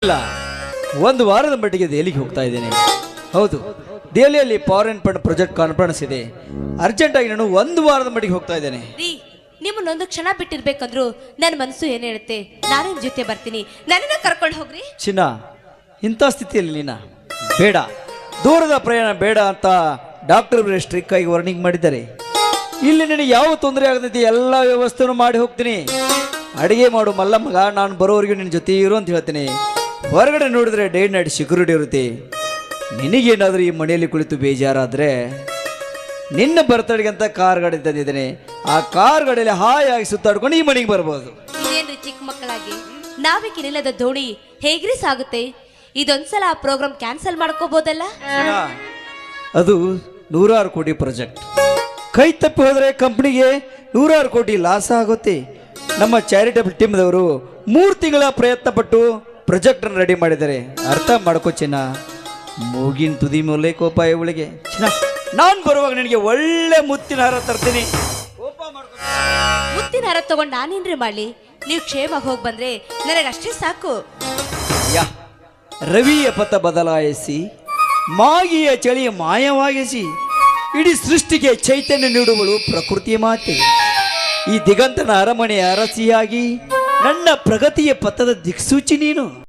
ಇಲ್ಲ, ಒಂದು ವಾರದ ಮಟ್ಟಿಗೆ ದೆಹಲಿಗೆ ಹೋಗ್ತಾ ಇದ್ದೇನೆ. ಹೌದು, ದೆಹಲಿಯಲ್ಲಿ ಫಾರಿನ್ ಫಂಡ್ ಪ್ರಾಜೆಕ್ಟ್ ಕಾನ್ಫರೆನ್ಸ್ ಇದೆ. ಅರ್ಜೆಂಟ್ ಆಗಿ ನಾನು ಒಂದು ವಾರದ ಮಟ್ಟಿಗೆ ಹೋಗ್ತಾ ಇದ್ದೇನೆ. ನಿಮ್ಮನ್ನೊಂದು ಕ್ಷಣ ಬಿಟ್ಟಿರ್ಬೇಕಂದ್ರು ನನ್ನ ಮನಸ್ಸು ಏನ್ ಹೇಳುತ್ತೆ, ನಾನು ನಿಮ್ ಜೊತೆ ಬರ್ತೀನಿ, ನನ್ನನ್ನ ಕರ್ಕೊಂಡು ಹೋಗ್ರಿ. ಚಿನ್ನ, ಇಂಥ ಸ್ಥಿತಿಯಲ್ಲಿ ನೀನ ಬೇಡ, ದೂರದ ಪ್ರಯಾಣ ಬೇಡ ಅಂತ ಡಾಕ್ಟರ್ ಸ್ಟ್ರಿಕ್ ಆಗಿ ವಾರ್ನಿಂಗ್ ಮಾಡಿದ್ದಾರೆ. ಇಲ್ಲಿ ನಿನಗೆ ಯಾವ ತೊಂದರೆ ಆಗತೈತಿ ಎಲ್ಲ ವ್ಯವಸ್ಥೆನೂ ಮಾಡಿ ಹೋಗ್ತೀನಿ. ಅಡಿಗೆ ಮಾಡು ಮಲ್ಲ ಮಗ, ನಾನು ಬರೋವರೆಗೂ ನಿನ್ನ ಜೊತೆ ಇರು ಅಂತ ಹೇಳ್ತೀನಿ. ಹೊರಗಡೆ ನೋಡಿದ್ರೆ ಡೇ ನೈಟ್ ಸೆಕ್ಯೂರಿಟಿ ಇರುತ್ತೆ. ನಿನಗೇನಾದರೂ ಈ ಮನೆಯಲ್ಲಿ ಕುಳಿತು ಬೇಜಾರಾದರೆ ನಿನ್ನ ಬರ್ತಡೆಗೆ ಅಂತ ಕಾರ್ ಗಾಡಿ ತಂದಿದ್ದೇನೆ. ಆ ಕಾರ್ ಗಾಡಿಯಲ್ಲಿ ಹಾಯಾಗಿ ಸುತ್ತಾಡ್ಕೊಂಡು ಈ ಮನೆಗೆ ಬರ್ಬೋದು. ಇದೇನ್ರಿ ಚಿಕ್ಕ ಮಕ್ಕಳಾಗಿ ನಾವಿಗೆ ನಿಲ್ಲದ ದೋಣಿ ಹೇಗ್ರಿ ಸಾಗುತ್ತೆ? ಇದೊಂದ್ಸಲ ಆ ಪ್ರೋಗ್ರಾಮ್ ಕ್ಯಾನ್ಸಲ್ ಮಾಡ್ಕೋಬಹುದಲ್ಲ? ಅದು 100 ಕೋಟಿ ಪ್ರಾಜೆಕ್ಟ್. ಕೈ ತಪ್ಪಿ ಹೋದರೆ ಕಂಪ್ನಿಗೆ 100 ಕೋಟಿ ಲಾಸ್ ಆಗುತ್ತೆ. ನಮ್ಮ ಚಾರಿಟಬಲ್ ಟೀಮ್ದವರು 3 ತಿಂಗಳ ಪ್ರಯತ್ನ ಪಟ್ಟು ಪ್ರಾಜೆಕ್ಟನ್ನು ರೆಡಿ ಮಾಡಿದ್ದಾರೆ. ಅರ್ಥ ಮಾಡ್ಕೋ ಚಿನ್ನ. ಮೂಗಿನ ತುದಿ ಮೂಲೆ ಕೋಪ ಇವಳಿಗೆ. ಚಿನ್ನ, ನಾನು ಬರುವಾಗ ನಿನಗೆ ಒಳ್ಳೆ ಮುತ್ತಿನ ಹಾರ ತರ್ತೀನಿ. ಕೋಪ ಮಾಡ್ಕೊ. ಮುತ್ತಿನ ಹಾರ ತಗೊಂಡು ನಾನೇನ್ರಿ ಮಾಡ್ಲಿ? ನೀವು ಕ್ಷೇಮವಾಗಿ ಹೋಗಿ ಬಂದ್ರೆ ನನಗಷ್ಟೇ ಸಾಕು. ಯಾ, ರವಿಯ ಪಥ ಬದಲಾಯಿಸಿ ಮಾಗಿಯ ಚಳಿ ಮಾಯವಾಗಿಸಿ ಇಡೀ ಸೃಷ್ಟಿಗೆ ಚೈತನ್ಯ ನೀಡುವಳು ಪ್ರಕೃತಿಯ ಮಾತೆ. ಈ ದಿಗಂತನ ಅರಮನೆಯ ಅರಸಿಯಾಗಿ ನನ್ನ ಪ್ರಗತಿಯ ಪಥದ ದಿಕ್ಸೂಚಿ ನೀನು.